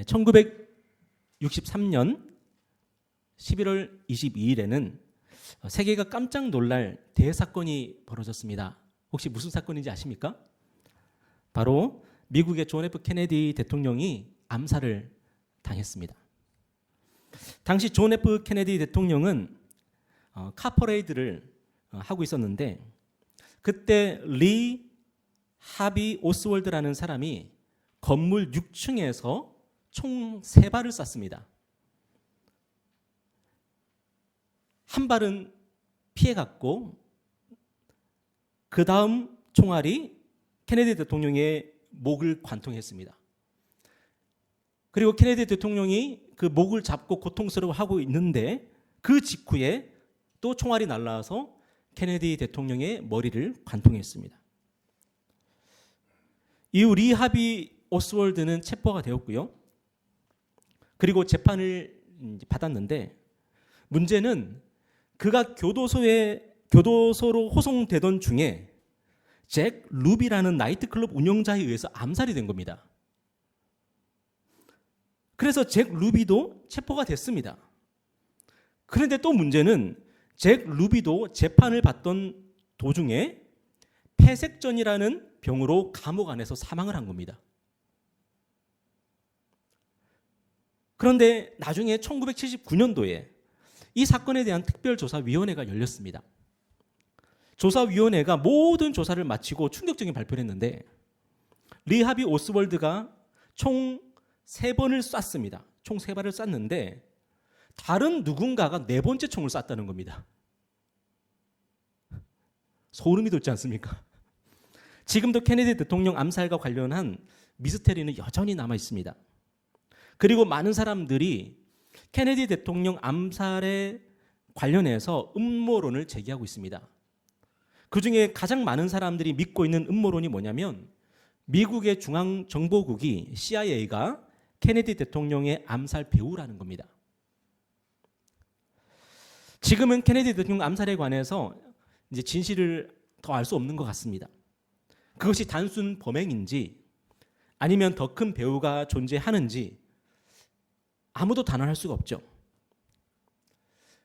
1963년 11월 22일에는 세계가 깜짝 놀랄 대사건이 벌어졌습니다. 혹시 무슨 사건인지 아십니까? 바로 미국의 존 F 케네디 대통령이 암살을 당했습니다. 당시 존 F 케네디 대통령은 카퍼레이드를 하고 있었는데 그때 리 하비 오스월드라는 사람이 건물 6층에서 총 3발을 쐈습니다. 한 발은 피해갔고 그 다음 총알이 케네디 대통령의 목을 관통했습니다. 그리고 케네디 대통령이 그 목을 잡고 고통스러워하고 있는데 그 직후에 또 총알이 날라와서 케네디 대통령의 머리를 관통했습니다. 이후 리 하비 오스월드는 체포가 되었고요. 그리고 재판을 받았는데 문제는 그가 교도소로 호송되던 중에 잭 루비라는 나이트클럽 운영자에 의해서 암살이 된 겁니다. 그래서 잭 루비도 체포가 됐습니다. 그런데 또 문제는 잭 루비도 재판을 받던 도중에 폐색전이라는 병으로 감옥 안에서 사망을 한 겁니다. 그런데 나중에 1979년도에 이 사건에 대한 특별조사위원회가 열렸습니다. 조사위원회가 모든 조사를 마치고 충격적인 발표를 했는데 리 하비 오스월드가 총 3번을 쐈습니다. 총 3발을 쐈는데 다른 누군가가 4번째 총을 쐈다는 겁니다. 소름이 돋지 않습니까? 지금도 케네디 대통령 암살과 관련한 미스테리는 여전히 남아 있습니다. 그리고 많은 사람들이 케네디 대통령 암살에 관련해서 음모론을 제기하고 있습니다. 그중에 가장 많은 사람들이 믿고 있는 음모론이 뭐냐면 미국의 중앙정보국이 CIA가 케네디 대통령의 암살 배후라는 겁니다. 지금은 케네디 대통령 암살에 관해서 이제 진실을 더 알 수 없는 것 같습니다. 그것이 단순 범행인지 아니면 더 큰 배후가 존재하는지 아무도 단언할 수가 없죠.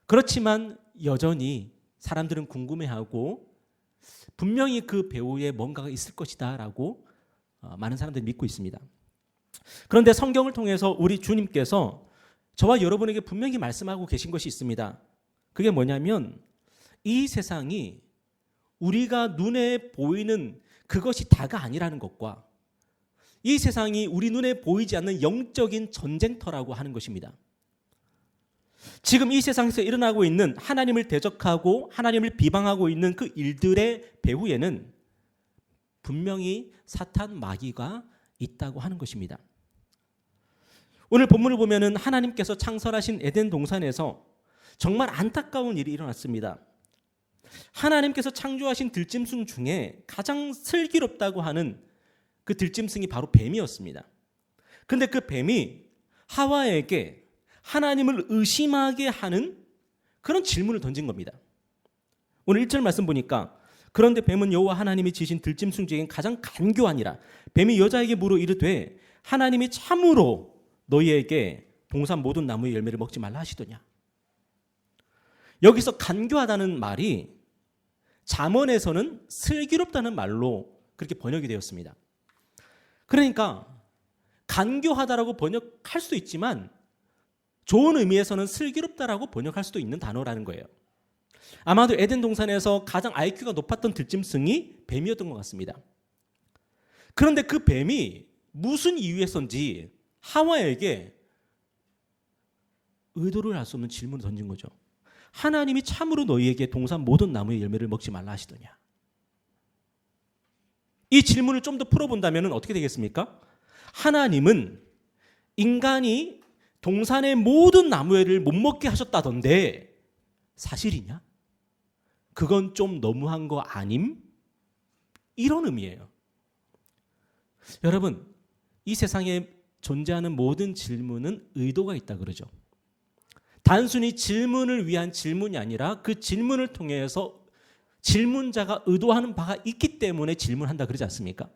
그렇지만 여전히 사람들은 궁금해하고 분명히 그 배후에 뭔가가 있을 것이다 라고 많은 사람들이 믿고 있습니다. 그런데 성경을 통해서 우리 주님께서 저와 여러분에게 분명히 말씀하고 계신 것이 있습니다. 그게 뭐냐면 이 세상이 우리가 눈에 보이는 그것이 다가 아니라는 것과 이 세상이 우리 눈에 보이지 않는 영적인 전쟁터라고 하는 것입니다. 지금 이 세상에서 일어나고 있는 하나님을 대적하고 하나님을 비방하고 있는 그 일들의 배후에는 분명히 사탄 마귀가 있다고 하는 것입니다. 오늘 본문을 보면은 하나님께서 창설하신 에덴 동산에서 정말 안타까운 일이 일어났습니다. 하나님께서 창조하신 들짐승 중에 가장 슬기롭다고 하는 그 들짐승이 바로 뱀이었습니다. 그런데 그 뱀이 하와에게 하나님을 의심하게 하는 그런 질문을 던진 겁니다. 오늘 1절 말씀 보니까 그런데 뱀은 여호와 하나님이 지으신 들짐승 중에 가장 간교하니라. 뱀이 여자에게 물어 이르되 하나님이 참으로 너희에게 동산 모든 나무의 열매를 먹지 말라 하시더냐. 여기서 간교하다는 말이 잠언에서는 슬기롭다는 말로 그렇게 번역이 되었습니다. 그러니까 간교하다라고 번역할 수도 있지만 좋은 의미에서는 슬기롭다라고 번역할 수도 있는 단어라는 거예요. 아마도 에덴 동산에서 가장 IQ가 높았던 들짐승이 뱀이었던 것 같습니다. 그런데 그 뱀이 무슨 이유에서인지 하와에게 의도를 알 수 없는 질문을 던진 거죠. 하나님이 참으로 너희에게 동산 모든 나무의 열매를 먹지 말라 하시더냐. 이 질문을 좀 더 풀어본다면 어떻게 되겠습니까? 하나님은 인간이 동산의 모든 나무를 못 먹게 하셨다던데 사실이냐? 그건 좀 너무한 거 아님? 이런 의미예요. 여러분, 이 세상에 존재하는 모든 질문은 의도가 있다 그러죠. 단순히 질문을 위한 질문이 아니라 그 질문을 통해서 질문자가 의도하는 바가 있기 때문에 질문한다 그러지 않습니까?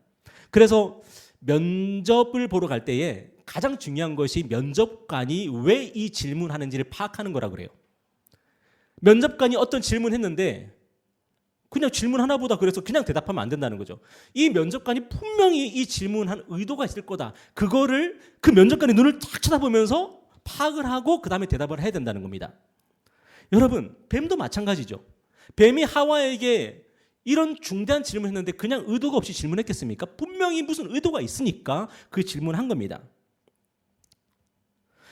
그래서 면접을 보러 갈 때에 가장 중요한 것이 면접관이 왜 이 질문하는지를 파악하는 거라 그래요. 면접관이 어떤 질문했는데 그냥 질문 하나보다 그래서 그냥 대답하면 안 된다는 거죠. 이 면접관이 분명히 이 질문한 의도가 있을 거다. 그거를 그 면접관의 눈을 딱 쳐다보면서 파악을 하고 그 다음에 대답을 해야 된다는 겁니다. 여러분, 뱀도 마찬가지죠. 뱀이 하와에게 이런 중대한 질문을 했는데 그냥 의도가 없이 질문했겠습니까? 분명히 무슨 의도가 있으니까 그 질문한 겁니다.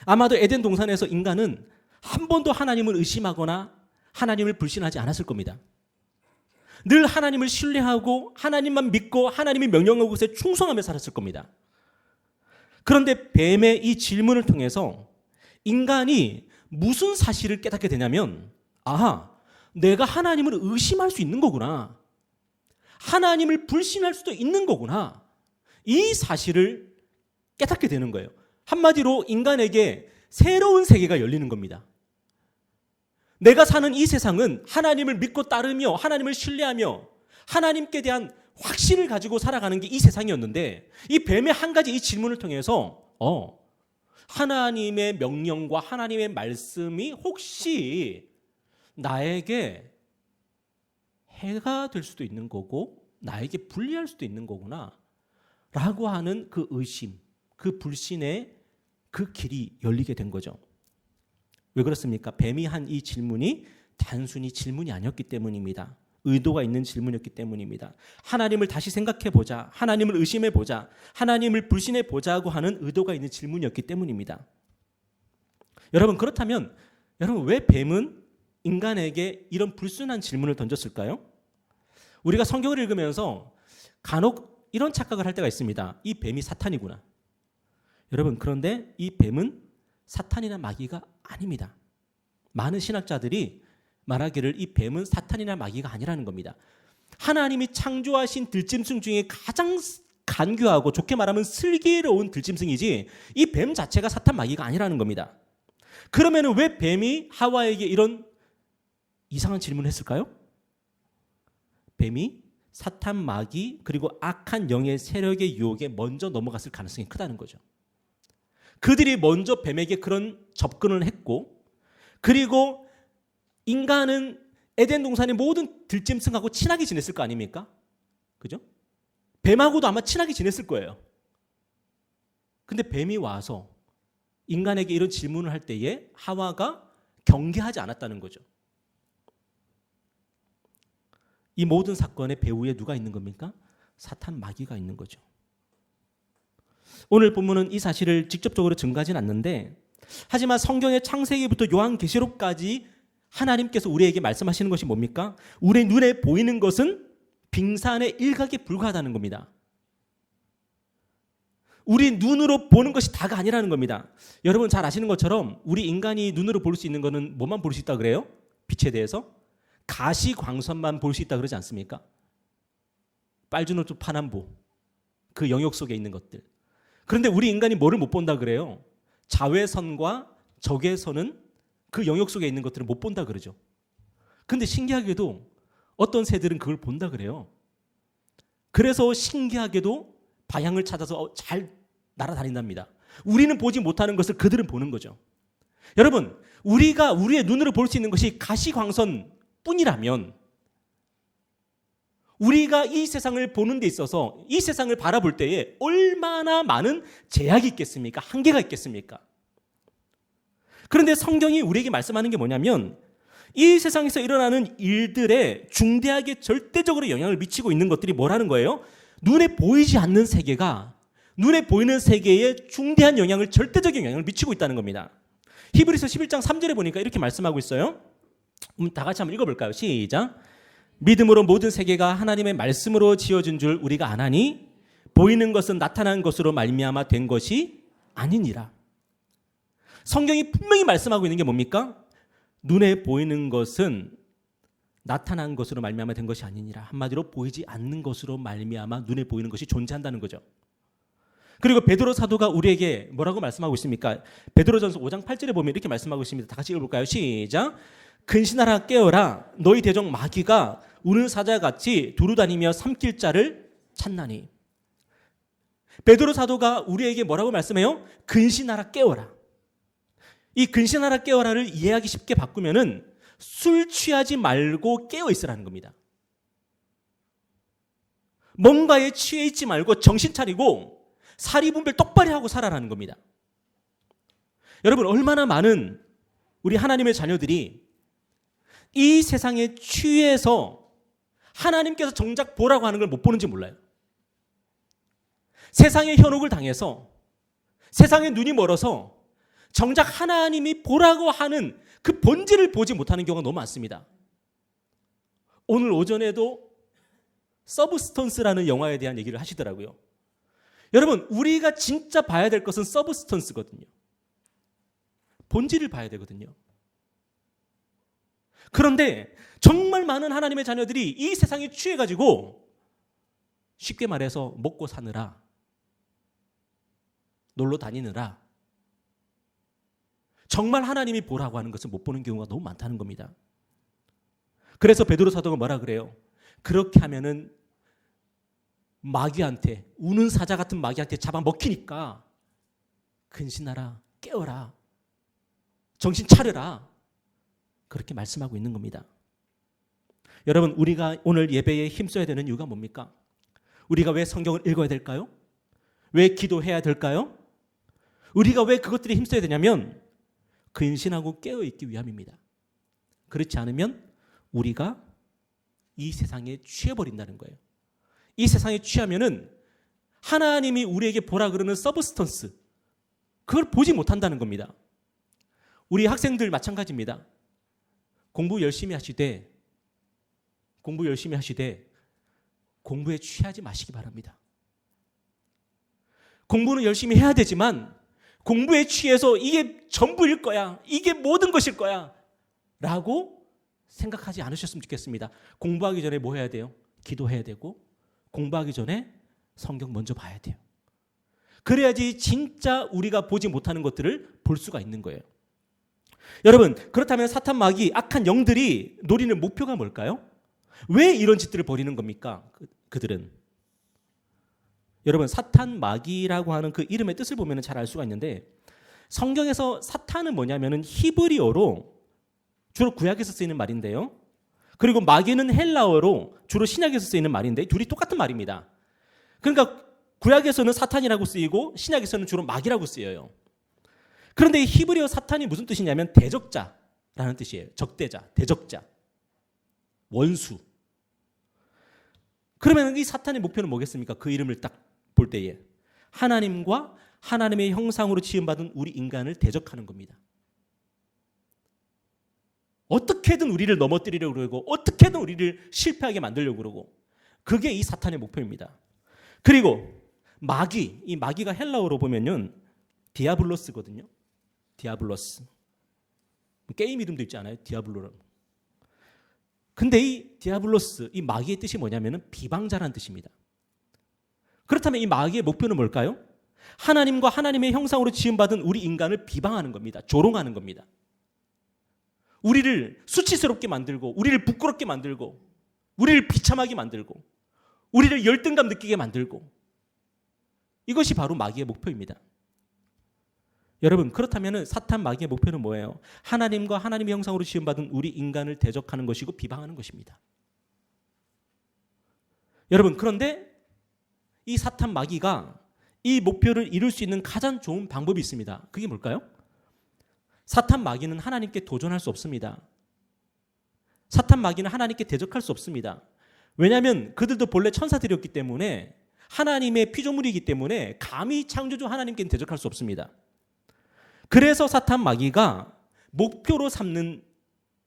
아마도 에덴 동산에서 인간은 한 번도 하나님을 의심하거나 하나님을 불신하지 않았을 겁니다. 늘 하나님을 신뢰하고 하나님만 믿고 하나님이 명령한 것에 충성하며 살았을 겁니다. 그런데 뱀의 이 질문을 통해서 인간이 무슨 사실을 깨닫게 되냐면, 아, 내가 하나님을 의심할 수 있는 거구나. 하나님을 불신할 수도 있는 거구나. 이 사실을 깨닫게 되는 거예요. 한마디로 인간에게 새로운 세계가 열리는 겁니다. 내가 사는 이 세상은 하나님을 믿고 따르며 하나님을 신뢰하며 하나님께 대한 확신을 가지고 살아가는 게 이 세상이었는데, 이 뱀의 한 가지 이 질문을 통해서 하나님의 명령과 하나님의 말씀이 혹시 나에게 해가 될 수도 있는 거고 나에게 불리할 수도 있는 거구나 라고 하는 그 의심, 그 불신의 그 길이 열리게 된 거죠. 왜 그렇습니까? 뱀이 한 이 질문이 단순히 질문이 아니었기 때문입니다. 의도가 있는 질문이었기 때문입니다. 하나님을 다시 생각해보자, 하나님을 의심해보자, 하나님을 불신해보자고 하는 의도가 있는 질문이었기 때문입니다. 여러분, 그렇다면 여러분, 왜 뱀은 인간에게 이런 불순한 질문을 던졌을까요? 우리가 성경을 읽으면서 간혹 이런 착각을 할 때가 있습니다. 이 뱀이 사탄이구나. 여러분, 그런데 이 뱀은 사탄이나 마귀가 아닙니다. 많은 신학자들이 말하기를 이 뱀은 사탄이나 마귀가 아니라는 겁니다. 하나님이 창조하신 들짐승 중에 가장 간교하고 좋게 말하면 슬기로운 들짐승이지 이 뱀 자체가 사탄 마귀가 아니라는 겁니다. 그러면 왜 뱀이 하와에게 이런 이상한 질문을 했을까요? 뱀이 사탄 마귀 그리고 악한 영의 세력의 유혹에 먼저 넘어갔을 가능성이 크다는 거죠. 그들이 먼저 뱀에게 그런 접근을 했고, 그리고 인간은 에덴 동산의 모든 들짐승하고 친하게 지냈을 거 아닙니까? 그죠? 뱀하고도 아마 친하게 지냈을 거예요. 근데 뱀이 와서 인간에게 이런 질문을 할 때에 하와가 경계하지 않았다는 거죠. 이 모든 사건의 배후에 누가 있는 겁니까? 사탄 마귀가 있는 거죠. 오늘 본문은 이 사실을 직접적으로 증거하지는 않는데, 하지만 성경의 창세기부터 요한계시록까지 하나님께서 우리에게 말씀하시는 것이 뭡니까? 우리 눈에 보이는 것은 빙산의 일각에 불과하다는 겁니다. 우리 눈으로 보는 것이 다가 아니라는 겁니다. 여러분 잘 아시는 것처럼 우리 인간이 눈으로 볼 수 있는 것은 뭐만 볼 수 있다 그래요? 빛에 대해서? 가시광선만 볼 수 있다 그러지 않습니까? 빨주노초 파남보, 그 영역 속에 있는 것들. 그런데 우리 인간이 뭐를 못 본다 그래요? 자외선과 적외선은 그 영역 속에 있는 것들을 못 본다 그러죠. 근데 신기하게도 어떤 새들은 그걸 본다 그래요. 그래서 신기하게도 방향을 찾아서 잘 날아다닌답니다. 우리는 보지 못하는 것을 그들은 보는 거죠. 여러분, 우리가 우리의 눈으로 볼 수 있는 것이 가시광선 뿐이라면 우리가 이 세상을 보는 데 있어서 이 세상을 바라볼 때에 얼마나 많은 제약이 있겠습니까? 한계가 있겠습니까? 그런데 성경이 우리에게 말씀하는 게 뭐냐면 이 세상에서 일어나는 일들에 중대하게 절대적으로 영향을 미치고 있는 것들이 뭐라는 거예요? 눈에 보이지 않는 세계가 눈에 보이는 세계에 중대한 영향을, 절대적인 영향을 미치고 있다는 겁니다. 히브리서 11장 3절에 보니까 이렇게 말씀하고 있어요. 다 같이 한번 읽어볼까요? 시작. 믿음으로 모든 세계가 하나님의 말씀으로 지어진 줄 우리가 아나니 보이는 것은 나타난 것으로 말미암아 된 것이 아니니라. 성경이 분명히 말씀하고 있는 게 뭡니까? 눈에 보이는 것은 나타난 것으로 말미암아 된 것이 아니니라. 한마디로 보이지 않는 것으로 말미암아 눈에 보이는 것이 존재한다는 거죠. 그리고 베드로 사도가 우리에게 뭐라고 말씀하고 있습니까? 베드로전서 5장 8절에 보면 이렇게 말씀하고 있습니다. 다 같이 읽어볼까요? 시작. 근신하라 깨어라 너희 대적 마귀가 우는 사자같이 두루다니며 삼킬 자를 찾나니. 베드로 사도가 우리에게 뭐라고 말씀해요? 근신하라 깨어라. 이 근신하라 깨어라를 이해하기 쉽게 바꾸면은 술 취하지 말고 깨어 있으라는 겁니다. 뭔가에 취해 있지 말고 정신 차리고 사리분별 똑바로 하고 살아라는 겁니다. 여러분, 얼마나 많은 우리 하나님의 자녀들이 이 세상에 취해서 하나님께서 정작 보라고 하는 걸 못 보는지 몰라요. 세상의 현혹을 당해서 세상의 눈이 멀어서 정작 하나님이 보라고 하는 그 본질을 보지 못하는 경우가 너무 많습니다. 오늘 오전에도 서브스턴스라는 영화에 대한 얘기를 하시더라고요. 여러분, 우리가 진짜 봐야 될 것은 서브스턴스거든요. 본질을 봐야 되거든요. 그런데 정말 많은 하나님의 자녀들이 이 세상에 취해가지고 쉽게 말해서 먹고 사느라, 놀러 다니느라 정말 하나님이 보라고 하는 것을 못 보는 경우가 너무 많다는 겁니다. 그래서 베드로 사도가 뭐라 그래요? 그렇게 하면은 마귀한테, 우는 사자 같은 마귀한테 잡아먹히니까 근신하라, 깨어라, 정신 차려라, 그렇게 말씀하고 있는 겁니다. 여러분, 우리가 오늘 예배에 힘써야 되는 이유가 뭡니까? 우리가 왜 성경을 읽어야 될까요? 왜 기도해야 될까요? 우리가 왜 그것들에 힘써야 되냐면 근신하고 깨어있기 위함입니다. 그렇지 않으면 우리가 이 세상에 취해버린다는 거예요. 이 세상에 취하면은 하나님이 우리에게 보라 그러는 서브스턴스, 그걸 보지 못한다는 겁니다. 우리 학생들 마찬가지입니다. 공부 열심히 하시되 공부에 취하지 마시기 바랍니다. 공부는 열심히 해야 되지만 공부에 취해서 이게 전부일 거야, 이게 모든 것일 거야 라고 생각하지 않으셨으면 좋겠습니다. 공부하기 전에 뭐 해야 돼요? 기도해야 되고, 공부하기 전에 성경 먼저 봐야 돼요. 그래야지 진짜 우리가 보지 못하는 것들을 볼 수가 있는 거예요. 여러분, 그렇다면 사탄, 마귀, 악한 영들이 노리는 목표가 뭘까요? 왜 이런 짓들을 벌이는 겁니까? 그들은. 여러분, 사탄, 마귀라고 하는 그 이름의 뜻을 보면 잘 알 수가 있는데, 성경에서 사탄은 뭐냐면은 히브리어로 주로 구약에서 쓰이는 말인데요. 그리고 마귀는 헬라어로 주로 신약에서 쓰이는 말인데 둘이 똑같은 말입니다. 그러니까 구약에서는 사탄이라고 쓰이고 신약에서는 주로 마귀라고 쓰여요. 그런데 이 히브리어 사탄이 무슨 뜻이냐면 대적자라는 뜻이에요. 적대자, 대적자, 원수. 그러면 이 사탄의 목표는 뭐겠습니까? 그 이름을 딱 볼 때에 하나님과 하나님의 형상으로 지음받은 우리 인간을 대적하는 겁니다. 어떻게든 우리를 넘어뜨리려고 그러고 어떻게든 우리를 실패하게 만들려고 그러고, 그게 이 사탄의 목표입니다. 그리고 마귀, 이 마귀가 헬라어로 보면은 디아블로스거든요. 디아블로스. 게임 이름도 있지 않아요? 디아블로라는. 근데 이 디아블로스, 이 마귀의 뜻이 뭐냐면은 비방자라는 뜻입니다. 그렇다면 이 마귀의 목표는 뭘까요? 하나님과 하나님의 형상으로 지음받은 우리 인간을 비방하는 겁니다. 조롱하는 겁니다. 우리를 수치스럽게 만들고, 우리를 부끄럽게 만들고, 우리를 비참하게 만들고, 우리를 열등감 느끼게 만들고, 이것이 바로 마귀의 목표입니다. 여러분, 그렇다면 사탄, 마귀의 목표는 뭐예요? 하나님과 하나님의 형상으로 지음받은 우리 인간을 대적하는 것이고 비방하는 것입니다. 여러분, 그런데 이 사탄, 마귀가 이 목표를 이룰 수 있는 가장 좋은 방법이 있습니다. 그게 뭘까요? 사탄, 마귀는 하나님께 도전할 수 없습니다. 사탄, 마귀는 하나님께 대적할 수 없습니다. 왜냐하면 그들도 본래 천사들이었기 때문에, 하나님의 피조물이기 때문에 감히 창조주 하나님께는 대적할 수 없습니다. 그래서 사탄, 마귀가 목표로 삼는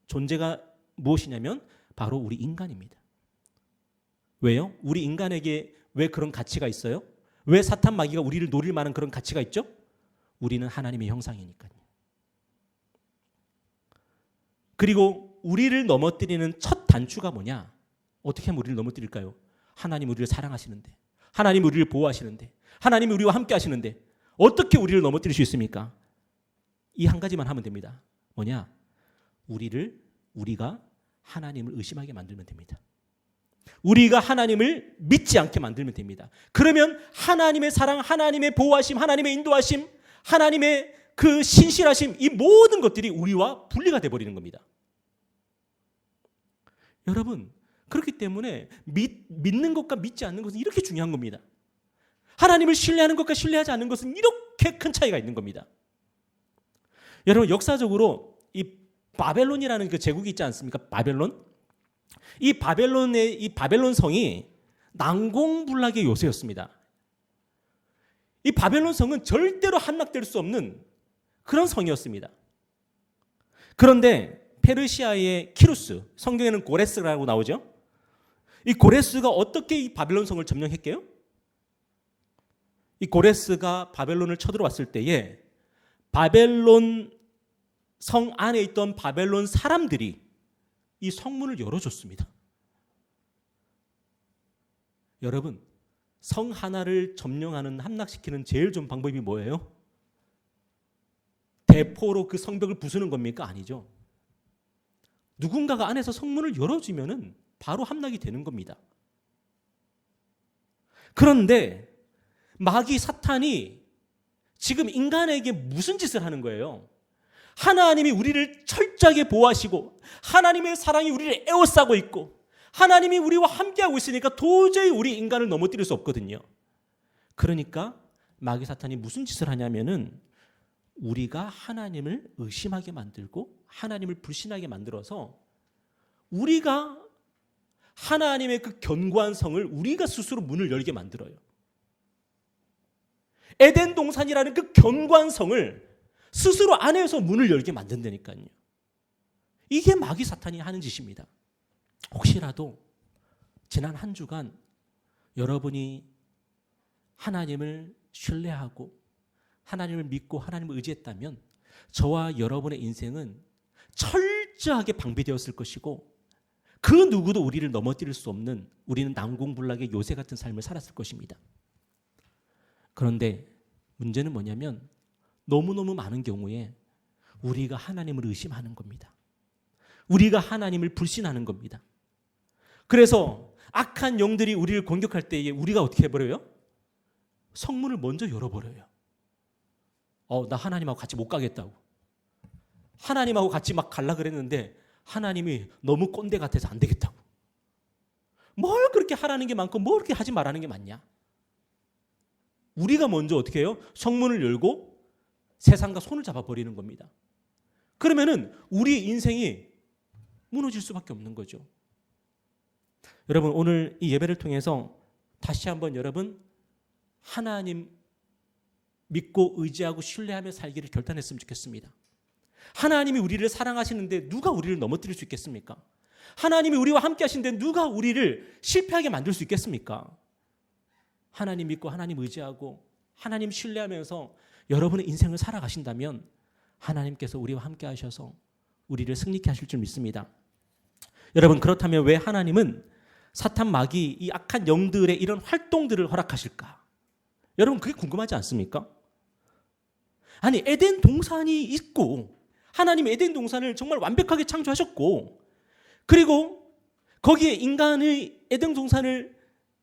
존재가 무엇이냐면 바로 우리 인간입니다. 왜요? 우리 인간에게 왜 그런 가치가 있어요? 왜 사탄, 마귀가 우리를 노릴 만한 그런 가치가 있죠? 우리는 하나님의 형상이니까요. 그리고 우리를 넘어뜨리는 첫 단추가 뭐냐? 어떻게 하면 우리를 넘어뜨릴까요? 하나님 우리를 사랑하시는데, 하나님 우리를 보호하시는데, 하나님 우리와 함께 하시는데 어떻게 우리를 넘어뜨릴 수 있습니까? 이 한 가지만 하면 됩니다. 뭐냐? 우리가 하나님을 의심하게 만들면 됩니다. 우리가 하나님을 믿지 않게 만들면 됩니다. 그러면 하나님의 사랑, 하나님의 보호하심, 하나님의 인도하심, 하나님의 그 신실하심, 이 모든 것들이 우리와 분리가 되어버리는 겁니다. 여러분, 그렇기 때문에 믿는 것과 믿지 않는 것은 이렇게 중요한 겁니다. 하나님을 신뢰하는 것과 신뢰하지 않는 것은 이렇게 큰 차이가 있는 겁니다. 여러분, 역사적으로 이 바벨론이라는 그 제국이 있지 않습니까? 바벨론. 이 바벨론 성이 난공불락의 요새였습니다. 이 바벨론 성은 절대로 함락될 수 없는 그런 성이었습니다. 그런데 페르시아의 키루스, 성경에는 고레스라고 나오죠. 이 고레스가 어떻게 이 바벨론 성을 점령했게요? 이 고레스가 바벨론을 쳐들어왔을 때에 바벨론 성 안에 있던 바벨론 사람들이 이 성문을 열어줬습니다. 여러분, 성 하나를 점령하는, 함락시키는 제일 좋은 방법이 뭐예요? 대포로 그 성벽을 부수는 겁니까? 아니죠. 누군가가 안에서 성문을 열어주면은 바로 함락이 되는 겁니다. 그런데 마귀 사탄이 지금 인간에게 무슨 짓을 하는 거예요? 하나님이 우리를 철저하게 보호하시고 하나님의 사랑이 우리를 에워싸고 있고 하나님이 우리와 함께하고 있으니까 도저히 우리 인간을 넘어뜨릴 수 없거든요. 그러니까 마귀 사탄이 무슨 짓을 하냐면은 우리가 하나님을 의심하게 만들고 하나님을 불신하게 만들어서 우리가 하나님의 그 견고한 성을 우리가 스스로 문을 열게 만들어요. 에덴 동산이라는 그 견고한 성을 스스로 안에서 문을 열게 만든다니까요. 이게 마귀 사탄이 하는 짓입니다. 혹시라도 지난 한 주간 여러분이 하나님을 신뢰하고 하나님을 믿고 하나님을 의지했다면 저와 여러분의 인생은 철저하게 방비되었을 것이고 그 누구도 우리를 넘어뜨릴 수 없는, 우리는 난공불락의 요새 같은 삶을 살았을 것입니다. 그런데 문제는 뭐냐면 너무너무 많은 경우에 우리가 하나님을 의심하는 겁니다. 우리가 하나님을 불신하는 겁니다. 그래서 악한 영들이 우리를 공격할 때에 우리가 어떻게 해버려요? 성문을 먼저 열어버려요. 나 하나님하고 같이 못 가겠다고. 하나님하고 같이 막 갈라 그랬는데 하나님이 너무 꼰대 같아서 안 되겠다고. 뭘 그렇게 하라는 게 많고 뭘 그렇게 하지 말라는 게 많냐? 우리가 먼저 어떻게 해요? 성문을 열고 세상과 손을 잡아버리는 겁니다. 그러면은 우리 인생이 무너질 수밖에 없는 거죠. 여러분, 오늘 이 예배를 통해서 다시 한번 여러분 하나님 믿고 의지하고 신뢰하며 살기를 결단했으면 좋겠습니다. 하나님이 우리를 사랑하시는데 누가 우리를 넘어뜨릴 수 있겠습니까? 하나님이 우리와 함께 하시는데 누가 우리를 실패하게 만들 수 있겠습니까? 하나님 믿고 하나님 의지하고 하나님 신뢰하면서 여러분의 인생을 살아가신다면 하나님께서 우리와 함께 하셔서 우리를 승리케 하실 줄 믿습니다. 여러분, 그렇다면 왜 하나님은 사탄 마귀 이 악한 영들의 이런 활동들을 허락하실까? 여러분, 그게 궁금하지 않습니까? 아니, 에덴 동산이 있고 하나님이 에덴 동산을 정말 완벽하게 창조하셨고 그리고 거기에 인간의 에덴 동산을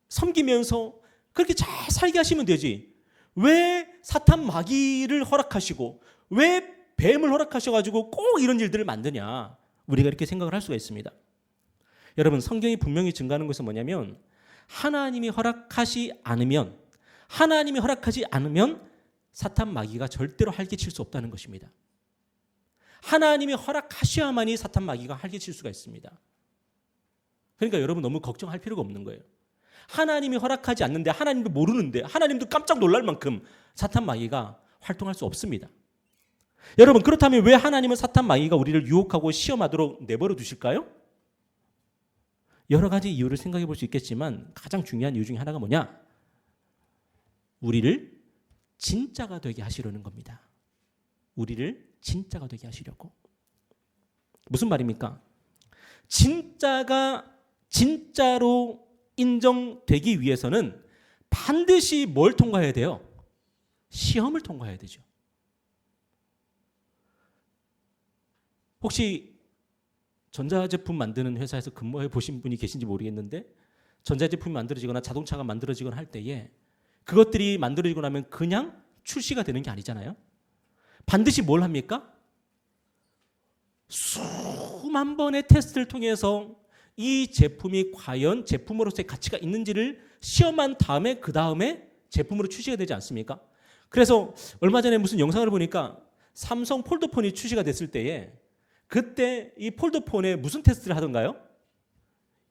섬기면서 그렇게 잘 살게 하시면 되지. 왜 사탄 마귀를 허락하시고 왜 뱀을 허락하셔가지고 꼭 이런 일들을 만드냐? 우리가 이렇게 생각을 할 수가 있습니다. 여러분, 성경이 분명히 증거하는 것은 뭐냐면 하나님이 허락하지 않으면 사탄 마귀가 절대로 활개칠 수 없다는 것입니다. 하나님이 허락하셔야만이 사탄 마귀가 활개칠 수가 있습니다. 그러니까 여러분 너무 걱정할 필요가 없는 거예요. 하나님이 허락하지 않는데 하나님도 모르는데 하나님도 깜짝 놀랄 만큼 사탄 마귀가 활동할 수 없습니다. 여러분, 그렇다면 왜 하나님은 사탄 마귀가 우리를 유혹하고 시험하도록 내버려 두실까요? 여러 가지 이유를 생각해 볼 수 있겠지만 가장 중요한 이유 중에 하나가 뭐냐? 우리를 진짜가 되게 하시려는 겁니다. 우리를 진짜가 되게 하시려고. 무슨 말입니까? 진짜가 진짜로 인정되기 위해서는 반드시 뭘 통과해야 돼요? 시험을 통과해야 되죠. 혹시 전자제품 만드는 회사에서 근무해 보신 분이 계신지 모르겠는데 전자제품이 만들어지거나 자동차가 만들어지거나 할 때에 그것들이 만들어지고 나면 그냥 출시가 되는 게 아니잖아요. 반드시 뭘 합니까? 수만 번의 테스트를 통해서 이 제품이 과연 제품으로서의 가치가 있는지를 시험한 다음에 그 다음에 제품으로 출시가 되지 않습니까? 그래서 얼마 전에 무슨 영상을 보니까 삼성 폴더폰이 출시가 됐을 때에 그때 이 폴더폰에 무슨 테스트를 하던가요?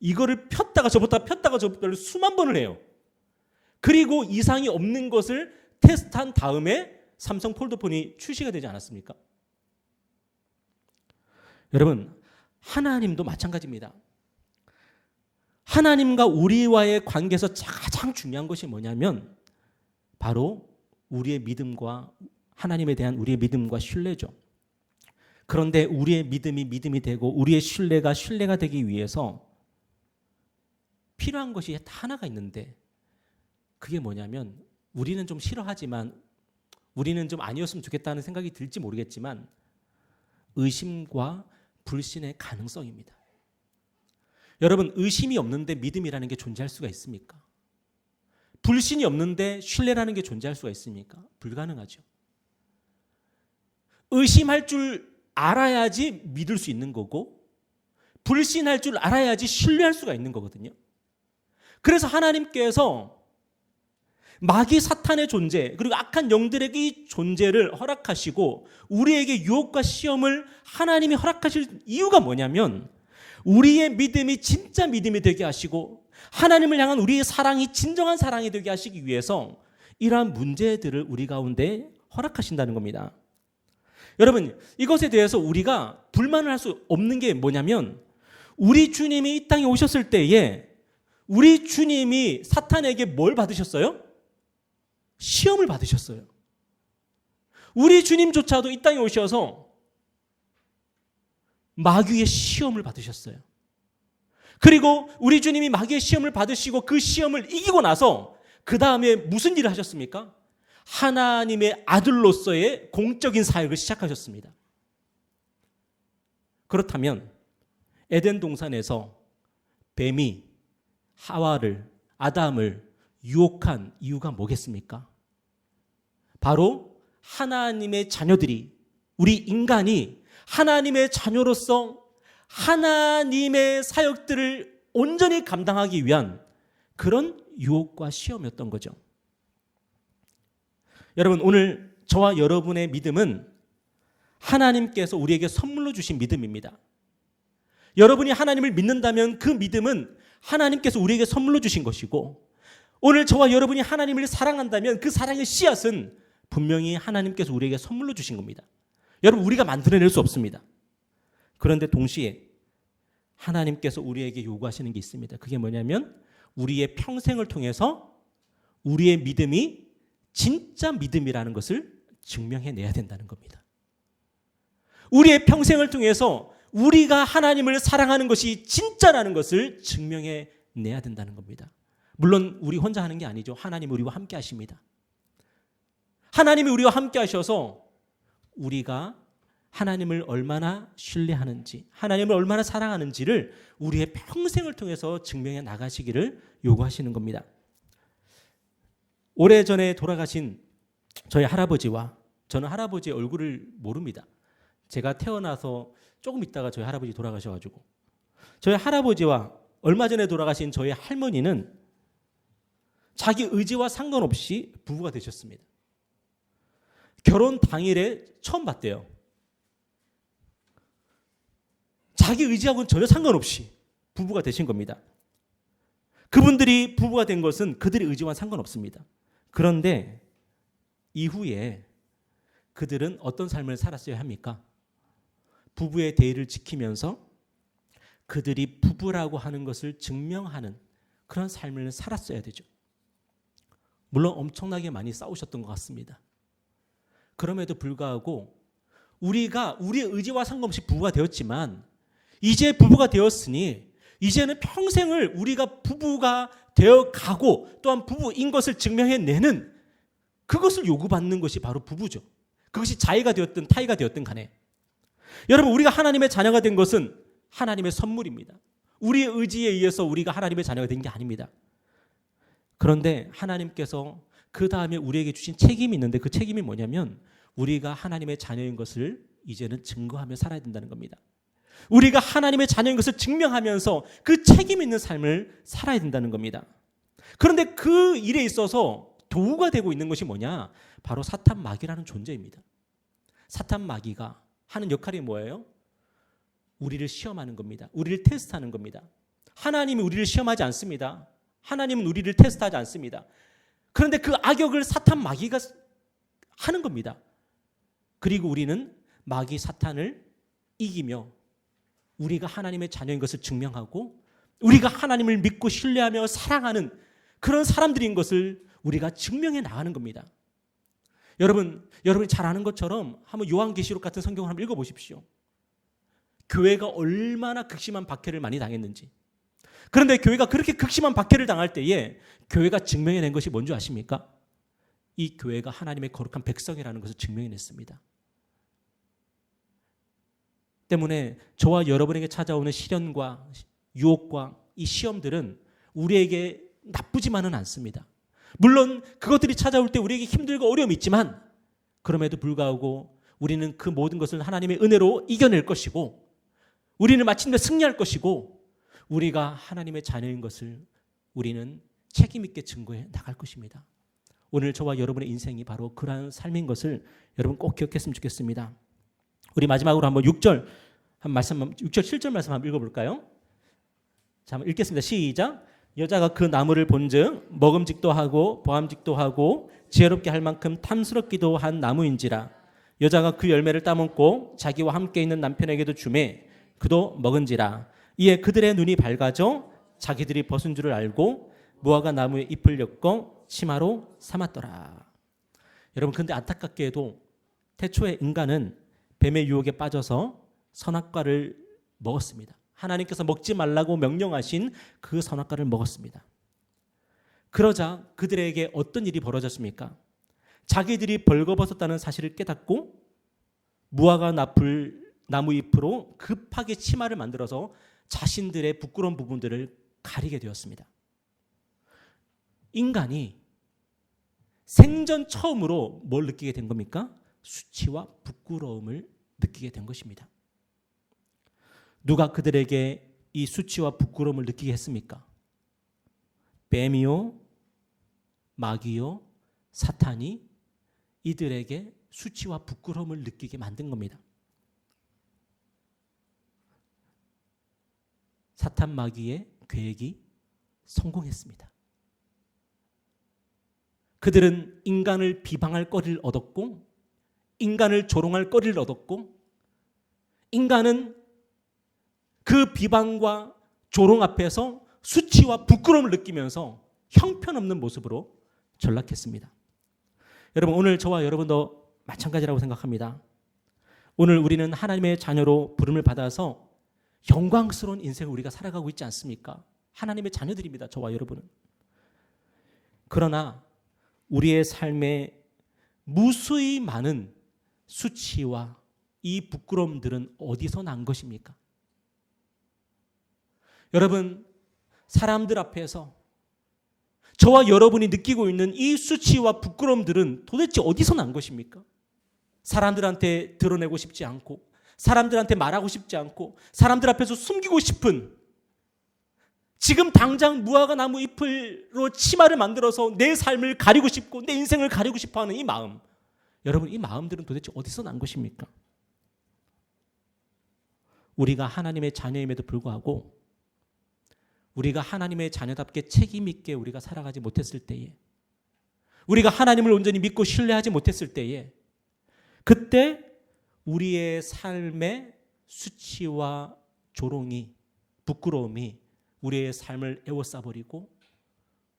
이거를 폈다가 접었다를 수만 번을 해요. 그리고 이상이 없는 것을 테스트한 다음에 삼성 폴더폰이 출시가 되지 않았습니까? 여러분, 하나님도 마찬가지입니다. 하나님과 우리와의 관계에서 가장 중요한 것이 뭐냐면 바로 우리의 믿음과 하나님에 대한 우리의 믿음과 신뢰죠. 그런데 우리의 믿음이 되고 우리의 신뢰가 되기 위해서 필요한 것이 하나가 있는데 그게 뭐냐면 우리는 좀 싫어하지만 우리는 좀 아니었으면 좋겠다는 생각이 들지 모르겠지만 의심과 불신의 가능성입니다. 여러분, 의심이 없는데 믿음이라는 게 존재할 수가 있습니까? 불신이 없는데 신뢰라는 게 존재할 수가 있습니까? 불가능하죠. 의심할 줄 알아야지 믿을 수 있는 거고 불신할 줄 알아야지 신뢰할 수가 있는 거거든요. 그래서 하나님께서 마귀 사탄의 존재 그리고 악한 영들에게 이 존재를 허락하시고 우리에게 유혹과 시험을 하나님이 허락하실 이유가 뭐냐면 우리의 믿음이 진짜 믿음이 되게 하시고 하나님을 향한 우리의 사랑이 진정한 사랑이 되게 하시기 위해서 이러한 문제들을 우리 가운데 허락하신다는 겁니다. 여러분, 이것에 대해서 우리가 불만을 할 수 없는 게 뭐냐면 우리 주님이 이 땅에 오셨을 때에 우리 주님이 사탄에게 뭘 받으셨어요? 시험을 받으셨어요. 우리 주님조차도 이 땅에 오셔서 마귀의 시험을 받으셨어요. 그리고 우리 주님이 마귀의 시험을 받으시고 그 시험을 이기고 나서 그 다음에 무슨 일을 하셨습니까? 하나님의 아들로서의 공적인 사역을 시작하셨습니다. 그렇다면 에덴 동산에서 뱀이 아담을 유혹한 이유가 뭐겠습니까? 바로 하나님의 자녀들이 우리 인간이 하나님의 자녀로서 하나님의 사역들을 온전히 감당하기 위한 그런 유혹과 시험이었던 거죠. 여러분, 오늘 저와 여러분의 믿음은 하나님께서 우리에게 선물로 주신 믿음입니다. 여러분이 하나님을 믿는다면 그 믿음은 하나님께서 우리에게 선물로 주신 것이고 오늘 저와 여러분이 하나님을 사랑한다면 그 사랑의 씨앗은 분명히 하나님께서 우리에게 선물로 주신 겁니다. 여러분, 우리가 만들어낼 수 없습니다. 그런데 동시에 하나님께서 우리에게 요구하시는 게 있습니다. 그게 뭐냐면 우리의 평생을 통해서 우리의 믿음이 진짜 믿음이라는 것을 증명해내야 된다는 겁니다. 우리의 평생을 통해서 우리가 하나님을 사랑하는 것이 진짜라는 것을 증명해내야 된다는 겁니다. 물론 우리 혼자 하는 게 아니죠. 하나님이 우리와 함께 하십니다. 하나님이 우리와 함께 하셔서 우리가 하나님을 얼마나 신뢰하는지, 하나님을 얼마나 사랑하는지를 우리의 평생을 통해서 증명해 나가시기를 요구하시는 겁니다. 오래전에 돌아가신 저희 할아버지와 저는 할아버지의 얼굴을 모릅니다. 제가 태어나서 조금 있다가 저희 할아버지 돌아가셔가지고 저희 할아버지와 얼마 전에 돌아가신 저희 할머니는 자기 의지와 상관없이 부부가 되셨습니다. 결혼 당일에 처음 봤대요. 자기 의지하고는 전혀 상관없이 부부가 되신 겁니다. 그분들이 부부가 된 것은 그들의 의지와 상관없습니다. 그런데 이후에 그들은 어떤 삶을 살았어야 합니까? 부부의 대의를 지키면서 그들이 부부라고 하는 것을 증명하는 그런 삶을 살았어야 되죠. 물론 엄청나게 많이 싸우셨던 것 같습니다. 그럼에도 불구하고 우리가 우리의 의지와 상관없이 부부가 되었지만 이제 부부가 되었으니 이제는 평생을 우리가 부부가 되어가고 또한 부부인 것을 증명해내는 그것을 요구받는 것이 바로 부부죠. 그것이 자의가 되었든 타의가 되었든 간에 여러분, 우리가 하나님의 자녀가 된 것은 하나님의 선물입니다. 우리의 의지에 의해서 우리가 하나님의 자녀가 된 게 아닙니다. 그런데 하나님께서 그 다음에 우리에게 주신 책임이 있는데 그 책임이 뭐냐면 우리가 하나님의 자녀인 것을 이제는 증거하며 살아야 된다는 겁니다. 우리가 하나님의 자녀인 것을 증명하면서 그 책임 있는 삶을 살아야 된다는 겁니다. 그런데 그 일에 있어서 도구가 되고 있는 것이 뭐냐? 바로 사탄 마귀라는 존재입니다. 사탄 마귀가 하는 역할이 뭐예요? 우리를 시험하는 겁니다. 우리를 테스트하는 겁니다. 하나님이 우리를 시험하지 않습니다. 하나님은 우리를 테스트하지 않습니다. 그런데 그 악역을 사탄 마귀가 하는 겁니다. 그리고 우리는 마귀 사탄을 이기며 우리가 하나님의 자녀인 것을 증명하고 우리가 하나님을 믿고 신뢰하며 사랑하는 그런 사람들인 것을 우리가 증명해 나가는 겁니다. 여러분이 잘 아는 것처럼 한번 요한계시록 같은 성경을 한번 읽어보십시오. 교회가 얼마나 극심한 박해를 많이 당했는지. 그런데 교회가 그렇게 극심한 박해를 당할 때에 교회가 증명해낸 것이 뭔지 아십니까? 이 교회가 하나님의 거룩한 백성이라는 것을 증명해냈습니다. 때문에 저와 여러분에게 찾아오는 시련과 유혹과 이 시험들은 우리에게 나쁘지만은 않습니다. 물론 그것들이 찾아올 때 우리에게 힘들고 어려움이 있지만 그럼에도 불구하고 우리는 그 모든 것을 하나님의 은혜로 이겨낼 것이고 우리는 마침내 승리할 것이고 우리가 하나님의 자녀인 것을 우리는 책임 있게 증거해 나갈 것입니다. 오늘 저와 여러분의 인생이 바로 그러한 삶인 것을 여러분 꼭 기억했으면 좋겠습니다. 우리 마지막으로 한번 6절 7절 말씀 한번 읽어볼까요? 자, 한번 읽겠습니다. 시작. 여자가 그 나무를 본즉 먹음직도 하고 보암직도 하고 지혜롭게 할 만큼 탐스럽기도 한 나무인지라. 여자가 그 열매를 따먹고 자기와 함께 있는 남편에게도 주매 그도 먹은지라. 이에 그들의 눈이 밝아져 자기들이 벗은 줄을 알고 무화과 나무에 잎을 엮어 치마로 삼았더라. 여러분, 근데 안타깝게도 태초에 인간은 뱀의 유혹에 빠져서 선악과를 먹었습니다. 하나님께서 먹지 말라고 명령하신 그 선악과를 먹었습니다. 그러자 그들에게 어떤 일이 벌어졌습니까? 자기들이 벌거벗었다는 사실을 깨닫고 무화과 나무 잎으로 급하게 치마를 만들어서 자신들의 부끄러운 부분들을 가리게 되었습니다. 인간이 생전 처음으로 뭘 느끼게 된 겁니까? 수치와 부끄러움을 느끼게 된 것입니다. 누가 그들에게 이 수치와 부끄러움을 느끼게 했습니까? 뱀이요, 마귀요, 사탄이 이들에게 수치와 부끄러움을 느끼게 만든 겁니다. 사탄 마귀의 계획이 성공했습니다. 그들은 인간을 비방할 거리를 얻었고 인간을 조롱할 거리를 얻었고 인간은 그 비방과 조롱 앞에서 수치와 부끄러움을 느끼면서 형편없는 모습으로 전락했습니다. 여러분, 오늘 저와 여러분도 마찬가지라고 생각합니다. 오늘 우리는 하나님의 자녀로 부름을 받아서 영광스러운 인생을 우리가 살아가고 있지 않습니까? 하나님의 자녀들입니다. 저와 여러분은. 그러나 우리의 삶에 무수히 많은 수치와 이 부끄러움들은 어디서 난 것입니까? 여러분, 사람들 앞에서 저와 여러분이 느끼고 있는 이 수치와 부끄러움들은 도대체 어디서 난 것입니까? 사람들한테 드러내고 싶지 않고 사람들한테 말하고 싶지 않고 사람들 앞에서 숨기고 싶은 지금 당장 무화과 나무 잎으로 치마를 만들어서 내 삶을 가리고 싶고 내 인생을 가리고 싶어하는 이 마음, 여러분, 이 마음들은 도대체 어디서 난 것입니까? 우리가 하나님의 자녀임에도 불구하고 우리가 하나님의 자녀답게 책임 있게 우리가 살아가지 못했을 때에, 우리가 하나님을 온전히 믿고 신뢰하지 못했을 때에, 그때 우리의 삶의 수치와 조롱이, 부끄러움이 우리의 삶을 에워싸버리고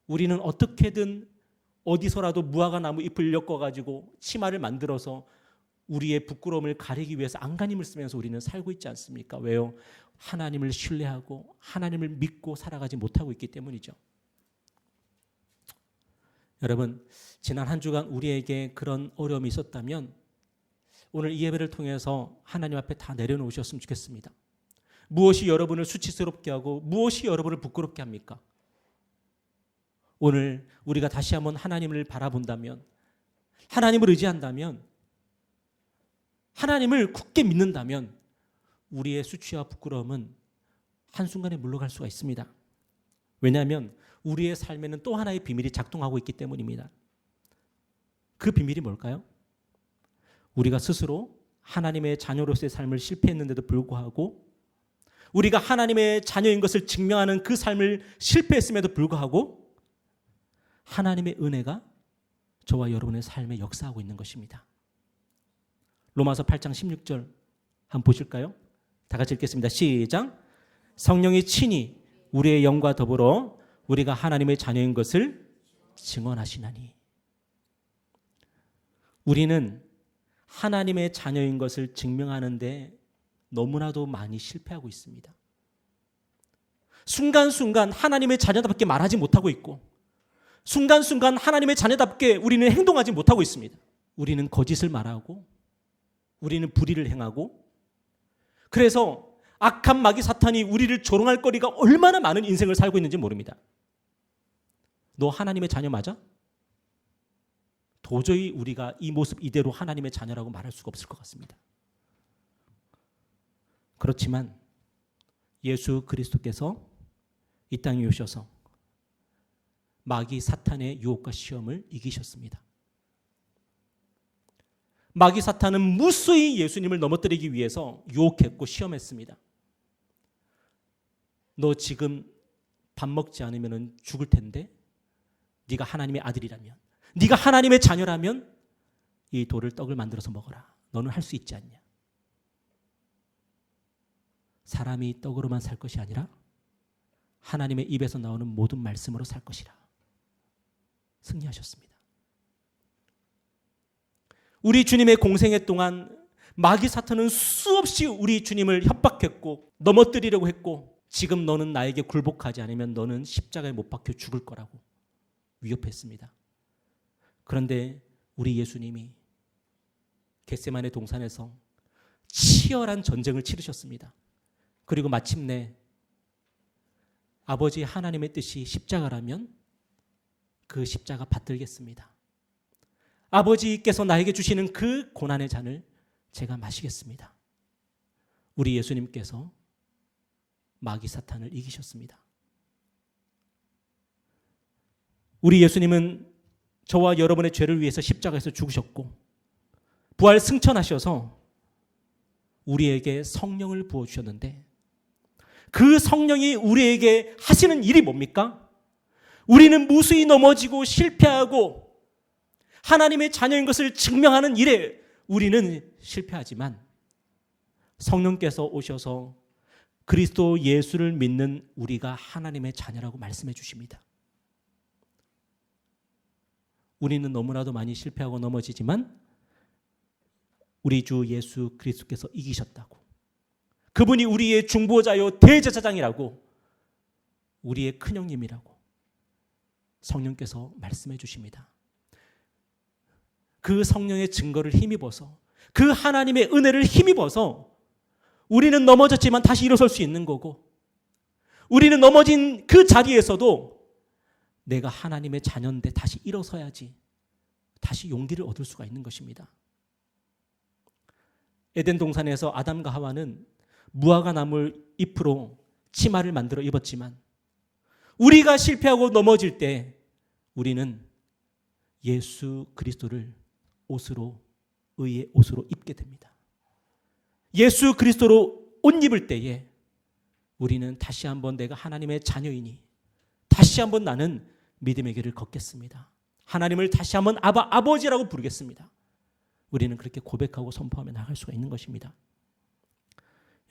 우리는 어떻게든 어디서라도 무화과 나무 잎을 엮어가지고 치마를 만들어서 우리의 부끄러움을 가리기 위해서 안간힘을 쓰면서 우리는 살고 있지 않습니까? 왜요? 하나님을 신뢰하고 하나님을 믿고 살아가지 못하고 있기 때문이죠. 여러분, 지난 한 주간 우리에게 그런 어려움이 있었다면 오늘 이 예배를 통해서 하나님 앞에 다 내려놓으셨으면 좋겠습니다. 무엇이 여러분을 수치스럽게 하고 무엇이 여러분을 부끄럽게 합니까? 오늘 우리가 다시 한번 하나님을 바라본다면, 하나님을 의지한다면, 하나님을 굳게 믿는다면 우리의 수치와 부끄러움은 한순간에 물러갈 수가 있습니다. 왜냐하면 우리의 삶에는 또 하나의 비밀이 작동하고 있기 때문입니다. 그 비밀이 뭘까요? 우리가 스스로 하나님의 자녀로서의 삶을 실패했는데도 불구하고, 우리가 하나님의 자녀인 것을 증명하는 그 삶을 실패했음에도 불구하고 하나님의 은혜가 저와 여러분의 삶에 역사하고 있는 것입니다. 로마서 8장 16절 한번 보실까요? 다 같이 읽겠습니다. 시작. 성령이 친히 우리의 영과 더불어 우리가 하나님의 자녀인 것을 증언하시나니. 우리는 하나님의 자녀인 것을 증명하는데 너무나도 많이 실패하고 있습니다. 순간순간 하나님의 자녀답게 말하지 못하고 있고, 순간순간 하나님의 자녀답게 우리는 행동하지 못하고 있습니다. 우리는 거짓을 말하고, 우리는 불의를 행하고, 그래서 악한 마귀 사탄이 우리를 조롱할 거리가 얼마나 많은 인생을 살고 있는지 모릅니다. 너 하나님의 자녀 맞아? 도저히 우리가 이 모습 이대로 하나님의 자녀라고 말할 수가 없을 것 같습니다. 그렇지만 예수 그리스도께서 이 땅에 오셔서 마귀 사탄의 유혹과 시험을 이기셨습니다. 마귀 사탄은 무수히 예수님을 넘어뜨리기 위해서 유혹했고 시험했습니다. 너 지금 밥 먹지 않으면 죽을 텐데, 네가 하나님의 아들이라면, 네가 하나님의 자녀라면 이 돌을 떡을 만들어서 먹어라. 너는 할 수 있지 않냐? 사람이 떡으로만 살 것이 아니라 하나님의 입에서 나오는 모든 말씀으로 살 것이라. 승리하셨습니다. 우리 주님의 공생애 동안 마귀 사탄은 수없이 우리 주님을 협박했고 넘어뜨리려고 했고, 지금 너는 나에게 굴복하지 않으면 너는 십자가에 못 박혀 죽을 거라고 위협했습니다. 그런데 우리 예수님이 겟세마네 동산에서 치열한 전쟁을 치르셨습니다. 그리고 마침내 아버지 하나님의 뜻이 십자가라면 그 십자가 받들겠습니다. 아버지께서 나에게 주시는 그 고난의 잔을 제가 마시겠습니다. 우리 예수님께서 마귀 사탄을 이기셨습니다. 우리 예수님은 저와 여러분의 죄를 위해서 십자가에서 죽으셨고 부활 승천하셔서 우리에게 성령을 부어주셨는데, 그 성령이 우리에게 하시는 일이 뭡니까? 우리는 무수히 넘어지고 실패하고 하나님의 자녀인 것을 증명하는 일에 우리는 실패하지만, 성령께서 오셔서 그리스도 예수를 믿는 우리가 하나님의 자녀라고 말씀해 주십니다. 우리는 너무나도 많이 실패하고 넘어지지만 우리 주 예수 그리스도께서 이기셨다고, 그분이 우리의 중보자요 대제사장이라고, 우리의 큰형님이라고 성령께서 말씀해 주십니다. 그 성령의 증거를 힘입어서, 그 하나님의 은혜를 힘입어서 우리는 넘어졌지만 다시 일어설 수 있는 거고, 우리는 넘어진 그 자리에서도 내가 하나님의 자녀인데 다시 일어서야지 다시 용기를 얻을 수가 있는 것입니다. 에덴 동산에서 아담과 하와는 무화과 나무 잎으로 치마를 만들어 입었지만, 우리가 실패하고 넘어질 때 우리는 예수 그리스도를 옷으로, 의의 옷으로 입게 됩니다. 예수 그리스도로 옷 입을 때에 우리는 다시 한번 내가 하나님의 자녀이니 다시 한번 나는 믿음의 길을 걷겠습니다. 하나님을 다시 한번 아버지라고 부르겠습니다. 우리는 그렇게 고백하고 선포하며 나갈 수가 있는 것입니다.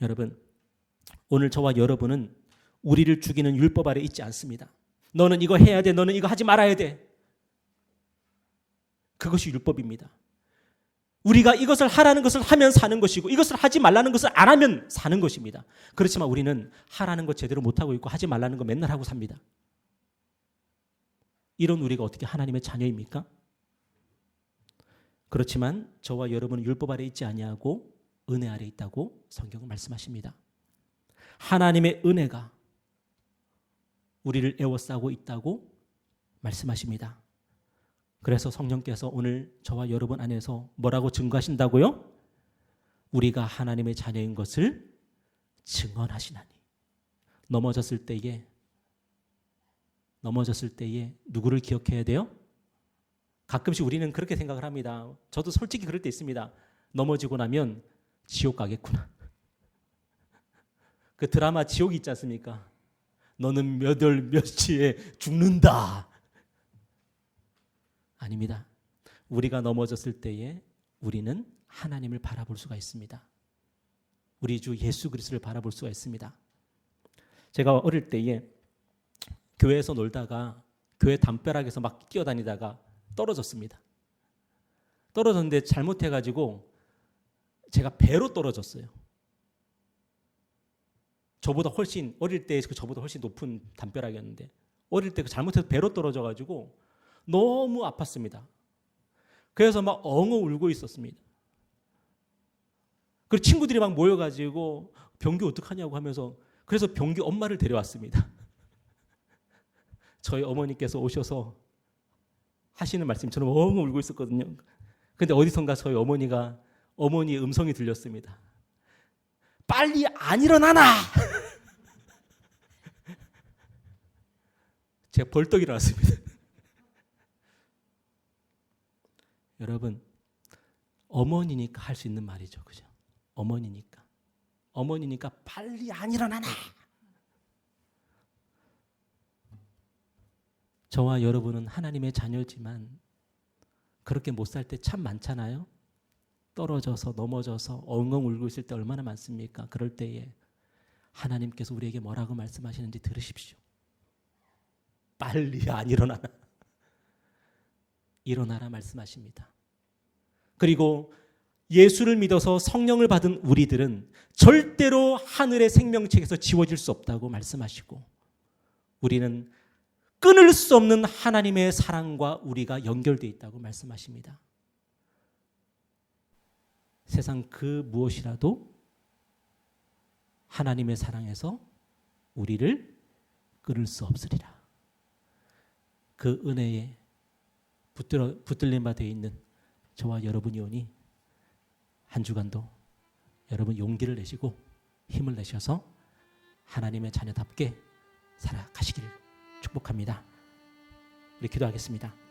여러분, 오늘 저와 여러분은 우리를 죽이는 율법 아래 있지 않습니다. 너는 이거 해야 돼, 너는 이거 하지 말아야 돼. 그것이 율법입니다. 우리가 이것을 하라는 것을 하면 사는 것이고, 이것을 하지 말라는 것을 안 하면 사는 것입니다. 그렇지만 우리는 하라는 것 제대로 못하고 있고 하지 말라는 거 맨날 하고 삽니다. 이런 우리가 어떻게 하나님의 자녀입니까? 그렇지만 저와 여러분은 율법 아래 있지 아니하고 은혜 아래 있다고 성경은 말씀하십니다. 하나님의 은혜가 우리를 에워싸고 있다고 말씀하십니다. 그래서 성령께서 오늘 저와 여러분 안에서 뭐라고 증거하신다고요? 우리가 하나님의 자녀인 것을 증언하시나니. 넘어졌을 때에 누구를 기억해야 돼요? 가끔씩 우리는 그렇게 생각을 합니다. 저도 솔직히 그럴 때 있습니다. 넘어지고 나면 지옥 가겠구나. 그 드라마 지옥 있지 않습니까? 너는 몇 월 몇 시에 죽는다. 아닙니다. 우리가 넘어졌을 때에 우리는 하나님을 바라볼 수가 있습니다. 우리 주 예수 그리스도를 바라볼 수가 있습니다. 제가 어릴 때에 교회에서 놀다가 교회 담벼락에서 막 뛰어다니다가 떨어졌습니다. 떨어졌는데 잘못해가지고 제가 배로 떨어졌어요. 저보다 훨씬 어릴 때 저보다 훨씬 높은 담벼락이었는데 어릴 때 잘못해서 배로 떨어져가지고 너무 아팠습니다. 그래서 막 엉엉 울고 있었습니다. 그리고 친구들이 막 모여가지고 병규 어떡하냐고 하면서 그래서 병규 엄마를 데려왔습니다. 저희 어머니께서 오셔서 하시는 말씀이 저는 엉엉 울고 있었거든요. 근데 어디선가 저희 어머니의 음성이 들렸습니다. 빨리 안 일어나나! 제가 벌떡 일어났습니다. 여러분, 어머니니까 할 수 있는 말이죠. 그죠? 어머니니까 빨리 안 일어나나! 저와 여러분은 하나님의 자녀지만 그렇게 못 살 때 참 많잖아요. 떨어져서 넘어져서 엉엉 울고 있을 때 얼마나 많습니까? 그럴 때에 하나님께서 우리에게 뭐라고 말씀하시는지 들으십시오. 빨리 안 일어나나. 일어나라 말씀하십니다. 그리고 예수를 믿어서 성령을 받은 우리들은 절대로 하늘의 생명책에서 지워질 수 없다고 말씀하시고 우리는 끊을 수 없는 하나님의 사랑과 우리가 연결되어 있다고 말씀하십니다. 세상 그 무엇이라도 하나님의 사랑에서 우리를 끊을 수 없으리라. 그 은혜에 붙들린 바 되어 있는 저와 여러분이 오니 한 주간도 여러분 용기를 내시고 힘을 내셔서 하나님의 자녀답게 살아가시기를 축복합니다. 우리 기도하겠습니다.